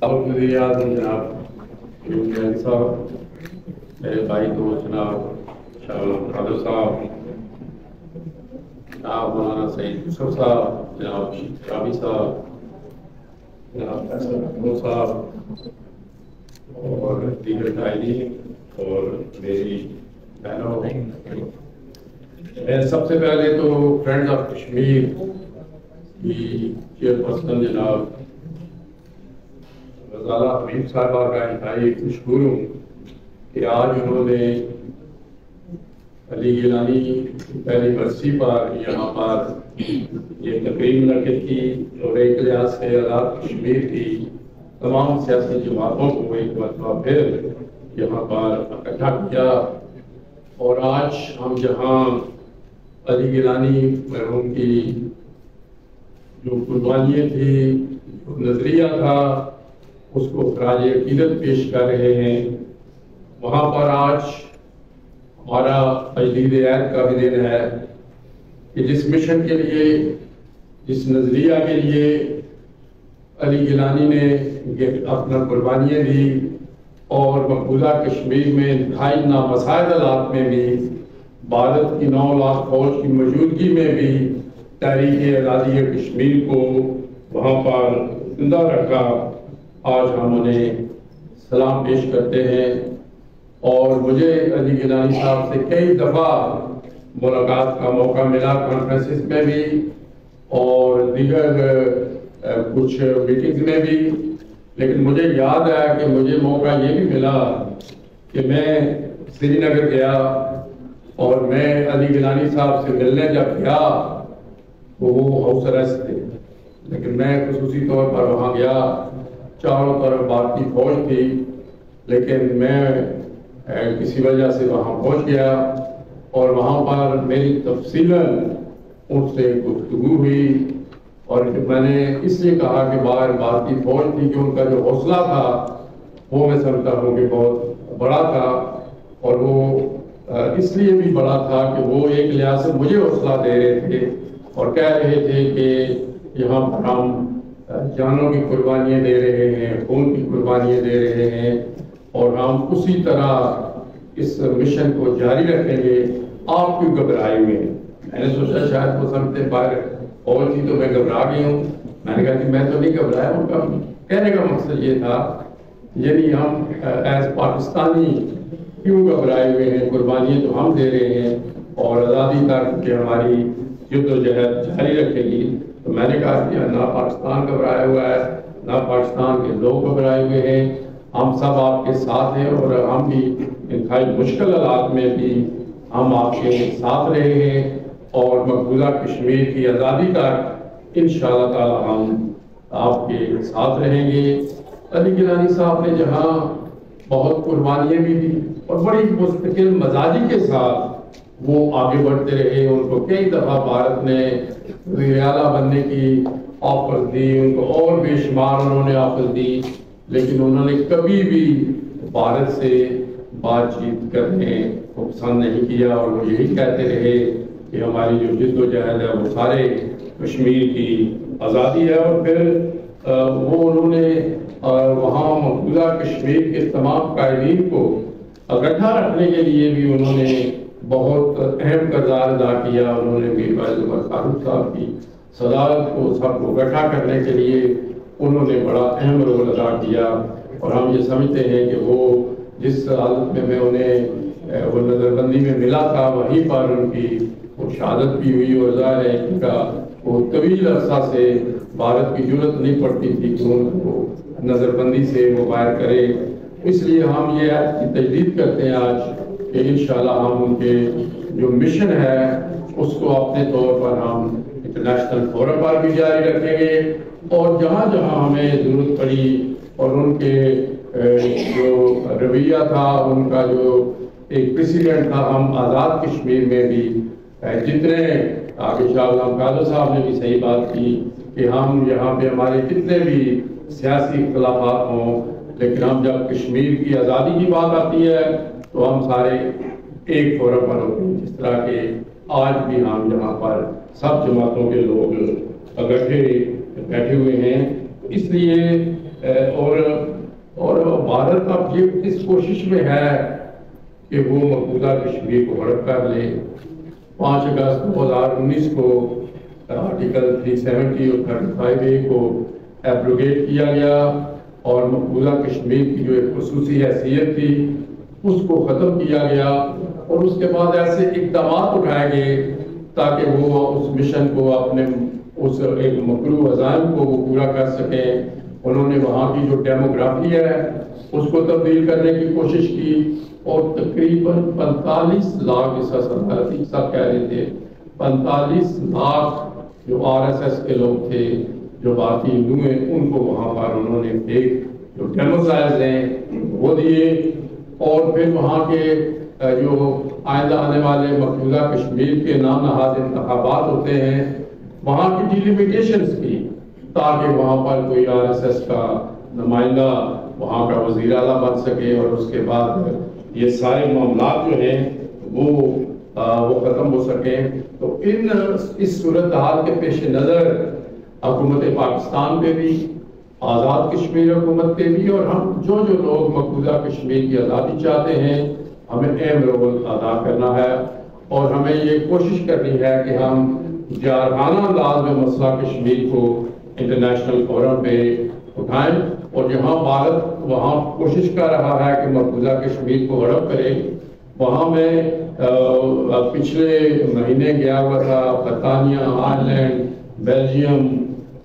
سابق وزیر اعظم جناب علی صاحب، میرے بھائی دوست جناب شاہ قادر صاحب، جناب مولانا سعید یوسف صاحب، جناب شامی صاحب، جناب فیصل محمود صاحب اور دیگر قائدین اور میری بہنوں، میں سب سے پہلے تو فرینڈز آف کشمیر کی چیئرپرسن جناب غزالہ حبیب صاحبہ کا انتہائی خوشگور ہوں کہ آج انہوں نے علی گیلانی کی پہلی برسی پر یہاں پر یہ تقریب منعقد کی اور ایک لحاظ سے آزاد کشمیر کی تمام سیاسی جماعتوں کو ایک مرتبہ پھر یہاں پر اکٹھا کیا۔ اور آج ہم جہاں علی گیلانی مرحوم کی جو قربانیاں تھی، جو نظریہ تھا، اس کو خراج عقیدت پیش کر رہے ہیں، وہاں پر آج ہمارا تجدید عہد کا بھی دن ہے کہ جس مشن کے لیے، جس نظریہ کے لیے علی گیلانی نے اپنا قربانیاں دی اور مقبوضہ کشمیر میں انتہائی نامساعد حالات میں بھی بھارت کی 9 لاکھ فوج کی موجودگی میں بھی تحریک آزادی کشمیر کو وہاں پر زندہ رکھا، آج ہم انہیں سلام پیش کرتے ہیں۔ اور مجھے علی گیلانی صاحب سے کئی دفعہ ملاقات کا موقع ملا، کانفرنسز میں بھی اور دیگر کچھ میٹنگز میں بھی، لیکن مجھے یاد ہے کہ مجھے موقع یہ بھی ملا کہ میں سری نگر گیا اور میں علی گیلانی صاحب سے ملنے جب گیا تو وہ ہاؤس اریسٹ تھے، لیکن میں خصوصی طور پر وہاں گیا، چاروں طرف بھارتی فوج تھی، لیکن میں کسی وجہ سے وہاں پہنچ گیا اور وہاں پر میری تفصیلاً ان سے گفتگو ہوئی۔ اور میں نے اس لیے کہا کہ باہر بھارتی فوج تھی کہ ان کا جو حوصلہ تھا وہ میں سمجھتا ہوں کہ بہت بڑا تھا، اور وہ اس لیے بھی بڑا تھا کہ وہ ایک لحاظ سے مجھے حوصلہ دے رہے تھے اور کہہ رہے تھے کہ یہاں پر ہم جانوں کی قربانیاں دے رہے ہیں، خون کی قربانیاں دے رہے ہیں، اور ہم اسی طرح اس مشن کو جاری رکھیں گے، آپ کیوں گھبرائے ہوئے ہیں؟ میں نے سوچا شاید وہ سمجھتے باہر اور تھی تو میں گھبرا گئی ہوں۔ میں نے کہا کہ میں تو نہیں گھبرایا، ان کا کہنے کا مقصد یہ تھا یعنی ہم ایز پاکستانی کیوں گھبرائے ہوئے ہیں، قربانیاں تو ہم دے رہے ہیں اور آزادی تک کہ ہماری جد و جہد جاری رکھے گی۔ تو میں نے کہا کہ نہ پاکستان گھبرایا ہوا ہے، نہ پاکستان کے لوگ گھبرائے ہوئے ہیں، ہم سب آپ کے ساتھ ہیں اور ہم بھی انتہائی مشکل حالات میں بھی ہم آپ کے ساتھ رہے ہیں، اور مقبوضہ کشمیر کی آزادی تک انشاءاللہ تعالی ہم آپ کے ساتھ رہیں گے۔ علی گیلانی صاحب نے جہاں بہت قربانیاں بھی دی اور بڑی مستقل مزاجی کے ساتھ وہ آگے بڑھتے رہے، ان کو کئی دفعہ بھارت نے وزیر اعلیٰ بننے کی آفر دی، ان کو اور بے شمار انہوں نے آفر دی، لیکن انہوں نے کبھی بھی بھارت سے بات چیت کرنے کو پسند نہیں کیا، اور وہ یہی کہتے رہے کہ ہماری جو جد و جہد ہے وہ سارے کشمیر کی آزادی ہے۔ اور پھر وہ انہوں نے وہاں مقبوضہ کشمیر کے تمام قائدین کو اکٹھا رکھنے کے لیے بھی انہوں نے بہت اہم کردار ادا کیا۔ انہوں نے میر فیض عمر فاروق صاحب کی صدارت کو سب کو اکٹھا کرنے کے لیے انہوں نے بڑا اہم رول ادا کیا، اور ہم یہ سمجھتے ہیں کہ وہ جس حالت میں انہیں وہ نظر بندی میں ملا تھا وہیں پر ان کی وہ شہادت بھی ہوئی، اور ظاہر ہے ان کا وہ طویل عرصہ سے بھارت کی ضرورت نہیں پڑتی تھی کہ ان کو نظر بندی سے وہ باہر کرے۔ اس لیے ہم یہ عہد کی تجدید کرتے ہیں آج کہ انشاءاللہ ہم ان کے جو مشن ہے اس کو اپنے طور پر ہم انٹرنیشنل فورم پر بھی جاری رکھیں گے، اور جہاں جہاں ہمیں ضرورت پڑی اور ان کے جو رویہ تھا، ان کا جو ایک پریسیڈنٹ تھا، ہم آزاد کشمیر میں بھی جتنے آگے شاہ غلام قادر صاحب نے بھی صحیح بات کی کہ ہم یہاں پہ ہمارے کتنے بھی سیاسی اختلافات ہوں، لیکن ہم جب کشمیر کی آزادی کی بات آتی ہے تو ہم سارے ایک فورم پر ہوتے ہیں، جس طرح کہ آج بھی ہم یہاں پر سب جماعتوں کے لوگ اکٹھے بیٹھے ہوئے ہیں۔ اس لیے اور بھارت اب یہ اس کوشش میں ہے کہ وہ مقبوضہ کشمیر کو ہڑپ کر لے. 5 اگست 2019 کو آرٹیکل 370 اور 35A کو ایبروگیٹ کیا گیا اور مقبوضہ کشمیر کی جو ایک خصوصی حیثیت تھی اس کو ختم کیا گیا. اور اس کے بعد ایسے اقدامات اٹھائے گئے تاکہ وہ اس مشن کو اپنے اس ایک مکروہ عزائم کو وہ پورا کر سکیں. انہوں نے وہاں کی جو ڈیموگرافی ہے اس کو تبدیل کرنے کی کوشش کی اور تقریباً 45 لاکھ جیسا صدارتی صاحب کہہ رہے تھے 45 لاکھ جو RSS کے لوگ تھے جو باقی ہندو ہیں ان کو وہاں پر انہوں نے ایک جو ڈیموسائز ہیں وہ دیے. اور پھر وہاں کے جو آئندہ آنے والے مقبوضہ کشمیر کے نام نہاد انتخابات ہوتے ہیں وہاں کی ڈیلیمیٹیشنز کی تاکہ وہاں پر کوئی RSS کا نمائندہ وہاں کا وزیر اعلیٰ بن سکے اور اس کے بعد یہ سارے معاملات جو ہیں وہ ختم ہو سکیں. تو اس صورتحال کے پیش نظر حکومت پاکستان پہ بھی آزاد کشمیر حکومت پہ بھی اور ہم جو لوگ مقبوضہ کشمیر کی آزادی چاہتے ہیں ہمیں اہم رول ادا کرنا ہے اور ہمیں یہ کوشش کرنی ہے کہ ہم جارحانہ انداز میں مسئلہ کشمیر کو انٹرنیشنل فورم پہ اٹھائیں. اور جہاں بھارت وہاں کوشش کر رہا ہے کہ مقبوضہ کشمیر کو ہڑپ کرے وہاں میں پچھلے مہینے گیا ہوا تھا برطانیہ آئرلینڈ بیلجیم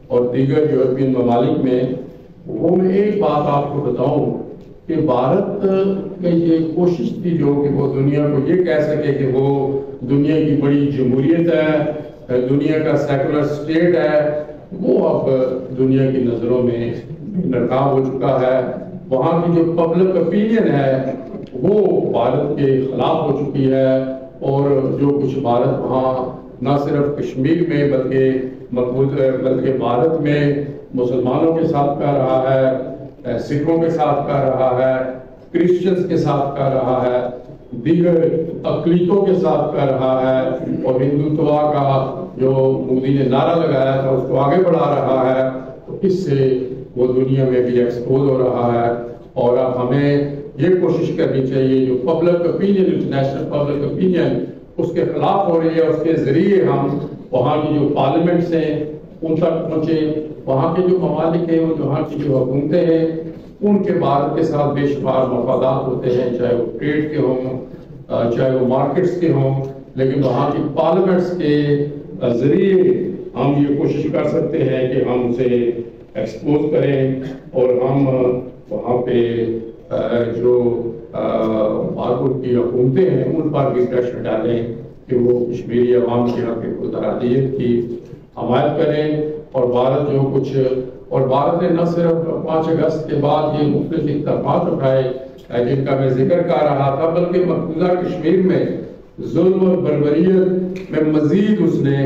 اور دیگر یورپین ممالک میں. وہ میں ایک بات آپ کو بتاؤں کہ بھارت کی یہ کوشش تھی جو کہ وہ دنیا کو یہ کہہ سکے کہ وہ دنیا کی بڑی جمہوریت ہے دنیا کا سیکولر اسٹیٹ ہے وہ اب دنیا کی نظروں میں ناکام ہو چکا ہے. وہاں کی جو پبلک اپینین ہے وہ بھارت کے خلاف ہو چکی ہے اور جو کچھ بھارت وہاں نہ صرف کشمیر میں بلکہ بھارت میں مسلمانوں کے ساتھ کر رہا ہے سکھوں کے ساتھ کر رہا ہے کرسچنز کے ساتھ کر رہا ہے دیگر اقلیتوں کے ساتھ کر رہا ہے اور ہندوتوا کا جو مودی نے نعرہ لگایا تھا اس کو آگے بڑھا رہا ہے. تو اس سے وہ دنیا میں بھی ایکسپوز ہو رہا ہے اور اب ہمیں یہ کوشش کرنی چاہیے جو public opinion international public opinion اس کے خلاف ہو رہی ہے اس کے ذریعے ہم وہاں کی جو پارلیمنٹس ہیں ان تک پہنچے. وہاں کے جو ممالک ہیں وہاں کی جو حکومتیں ہیں ان کے بھارت کے ساتھ بے شمار مفادات ہوتے ہیں چاہے وہ ٹریڈ کے ہوں چاہے وہ مارکیٹس کے ہوں لیکن وہاں کی پارلیمنٹس کے ذریعے ہم یہ کوشش کر سکتے ہیں کہ ہم اسے ایکسپوز کریں اور ہم وہاں پہ جو بھارت کی حکومتیں ہیں ان پر بھی پریشر ڈالیں کہ وہ کشمیری عوام کے حق خودارادیت کی حمایت کریں. اور بھارت جو کچھ اور بھارت نے نہ صرف 5 اگست کے بعد یہ مختلف اقدامات اٹھائے جن کا میں ذکر کر رہا تھا بلکہ مقبوضہ کشمیر میں ظلم اور بربریت میں مزید اس نے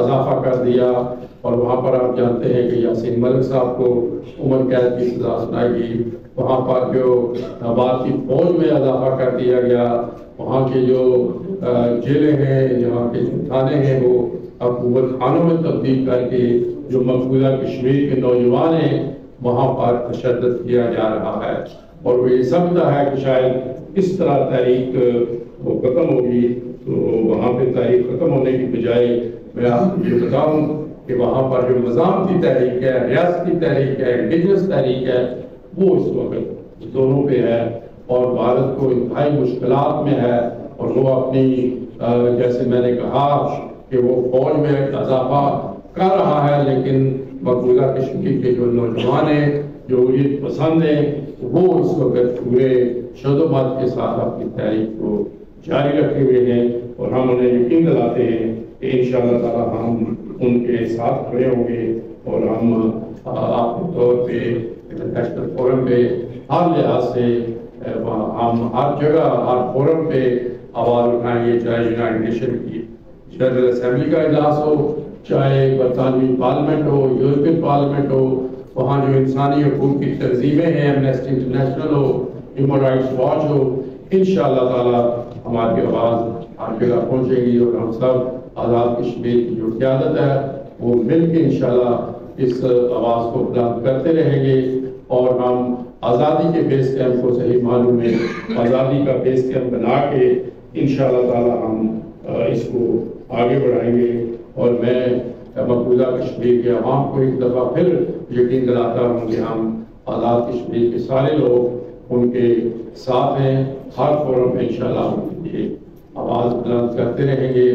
اضافہ کر دیا اور وہاں پر آپ جانتے ہیں کہ یاسین ملک صاحب کو عمر قید کی سزا سنائی گئی. وہاں پر جو بھارت کی فوج میں اضافہ کر دیا گیا. وہاں کے جو جیلیں ہیں جہاں کے جو تھانے ہیں وہ حکومت خانوں میں تبدیل کر کے جو مقبوضہ کشمیر کے نوجوان ہیں وہاں پر تشدد کیا جا رہا ہے اور وہ یہ سمجھتا ہے کہ شاید اس طرح تحریک وہ ختم ہوگی. تو وہاں پہ تحریک ختم ہونے کی بجائے میں آپ کو یہ بتاؤں کہ وہاں پر جو نظامتی تحریک ہے ریاستی تحریک ہے انڈیجنس تحریک ہے وہ اس وقت دونوں پہ ہے اور بھارت کو انتہائی مشکلات میں ہے اور وہ اپنی جیسے میں نے کہا کہ وہ فوج میں اضافہ کر رہا ہے لیکن مقبوضہ کشمیر کے جو نوجوان ہیں جو حریت پسند ہیں وہ اس وقت پورے شد و مت کے ساتھ اپنی تحریک کو جاری رکھے ہوئے ہیں اور ہم انہیں یقین دلاتے ہیں کہ انشاءاللہ تعالی ہم ان کے ساتھ کھڑے ہوں گے اور ہم آپ کے طور پہ انٹرنیشنل فورم پہ ہر لحاظ سے ہم ہر جگہ ہر فورم پہ آواز اٹھائیں گے چاہے یونائٹڈ نیشن کی جنرل اسمبلی کا اجلاس ہو چاہے برطانوی پارلیمنٹ ہو یورپین پارلیمنٹ ہو وہاں جو انسانی حقوق کی تنظیمیں ہیں ایمنسٹی انٹرنیشنل ہو ہیومن رائٹس واچ ہو انشاءاللہ تعالی ہماری آواز ہر جگہ پہنچے گی اور ہم سب آزاد کشمیر کی جو قیادت ہے وہ مل کے انشاءاللہ اس آواز کو بلند کرتے رہیں گے اور ہم آزادی کے بیس کیمپ کو صحیح معلوم ہے آزادی کا بیس کیمپ بنا کے انشاءاللہ تعالی ہم اس کو آگے بڑھائیں گے. اور میں مقبوضہ کشمیر کے عوام کو ایک دفعہ پھر یقین دلاتا ہوں کہ ہم آزاد کشمیر کے سارے لوگ ان کے ساتھ ہیں. ہر فورم میں انشاءاللہ ان کے لیے آواز بلند کرتے رہیں گے.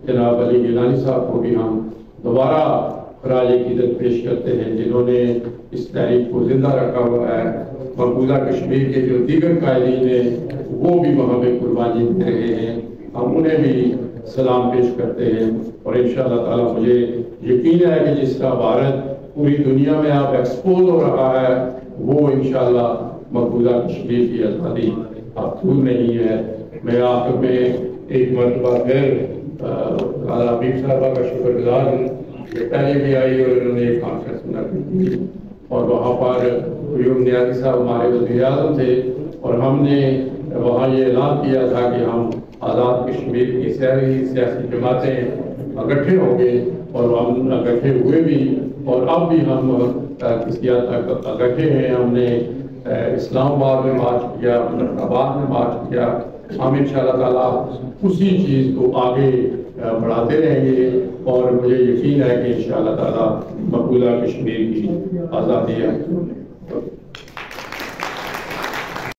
جناب علی گیلانی صاحب کو بھی ہم دوبارہ خراج عقیدت پیش کرتے ہیں جنہوں نے اس تحریک کو زندہ رکھا ہوا ہے. مقبوضہ کشمیر کے جو دیگر قائدین ہیں وہ بھی وہاں پہ قربانی دے رہے ہیں. ہم انہیں بھی سلام پیش کرتے ہیں اور انشاءاللہ تعالیٰ مجھے یقین ہے کہ جس کا بھارت پوری دنیا میں آپ ایکسپوز ہو رہا ہے وہ انشاءاللہ مقبوضہ کشمیر کی آزادی اب دور نہیں ہے. میں آخر میں ایک مرتبہ پھر حبیب صاحبہ کا شکر گزار ہوں کہ پہلے بھی آئی اور انہوں نے ایک کانفرنس منعقد کی اور وہاں پر قیوم نیازی صاحب ہمارے وزیر اعظم تھے اور ہم نے وہاں یہ اعلان کیا تھا کہ ہم آزاد کشمیر کی سیاسی جماعتیں اکٹھے ہوں گے اور ہم اکٹھے ہوئے بھی اور اب بھی ہم کسی حد تک اکٹھے ہیں. ہم نے اسلام آباد میں مارچ کیا, مراد آباد میں مارچ کیا. ہم انشاءاللہ تعالیٰ اسی چیز کو آگے بڑھاتے رہیں گے اور مجھے یقین ہے کہ انشاءاللہ تعالیٰ مقبوضہ کشمیر کی آزادی ہے.